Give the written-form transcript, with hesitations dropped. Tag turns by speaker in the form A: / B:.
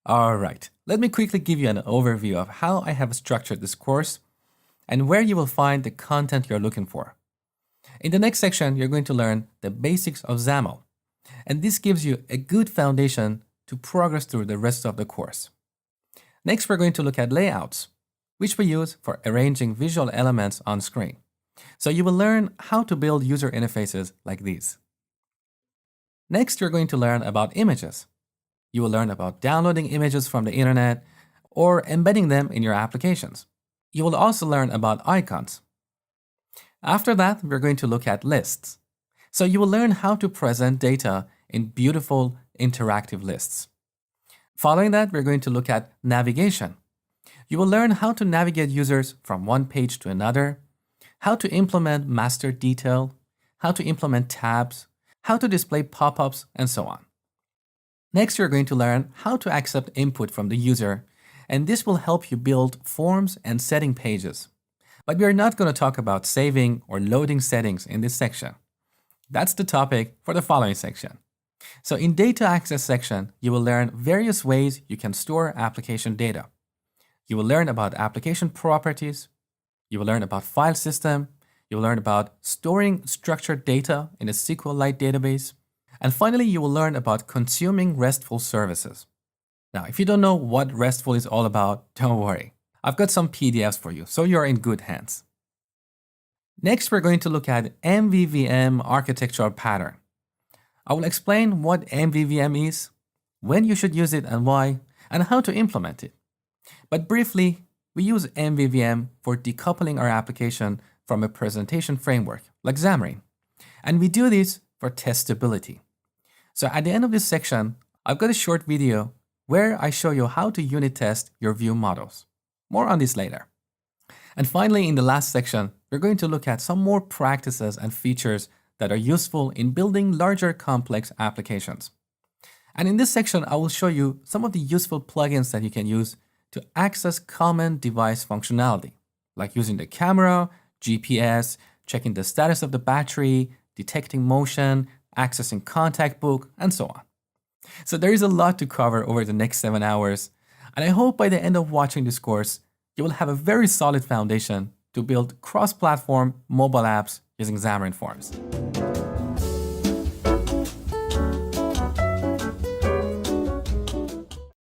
A: All right, let me quickly give you an overview of how I have structured this course and where you will find the content you're looking for. In the next section, you're going to learn the basics of XAML, and this gives you a good foundation to progress through the rest of the course. Next, we're going to look at layouts, which we use for arranging visual elements on screen. So you will learn how to build user interfaces like these. Next, you're going to learn about images. You will learn about downloading images from the internet or embedding them in your applications. You will also learn about icons. After that, we're going to look at lists. So you will learn how to present data in beautiful interactive lists. Following that, we're going to look at navigation. You will learn how to navigate users from one page to another, how to implement master detail, how to implement tabs, how to display pop-ups, and so on. Next, you're going to learn how to accept input from the user, and this will help you build forms and setting pages. But we are not going to talk about saving or loading settings in this section. That's the topic for the following section. So in data access section, you will learn various ways you can store application data. You will learn about application properties. You will learn about file system. You will learn about storing structured data in a SQLite database. And finally, you will learn about consuming RESTful services. Now, if you don't know what RESTful is all about, don't worry. I've got some PDFs for you, so you're in good hands. Next, we're going to look at MVVM architectural pattern. I will explain what MVVM is, when you should use it and why, and how to implement it. But briefly, we use MVVM for decoupling our application from a presentation framework like Xamarin. And we do this for testability. So at the end of this section, I've got a short video where I show you how to unit test your view models. More on this later. And finally, in the last section, we're going to look at some more practices and features that are useful in building larger complex applications. And in this section, I will show you some of the useful plugins that you can use to access common device functionality, like using the camera, GPS, checking the status of the battery, detecting motion, accessing contact book, and so on. So there is a lot to cover over the next 7 hours, and I hope by the end of watching this course, you will have a very solid foundation to build cross-platform mobile apps using Xamarin Forms.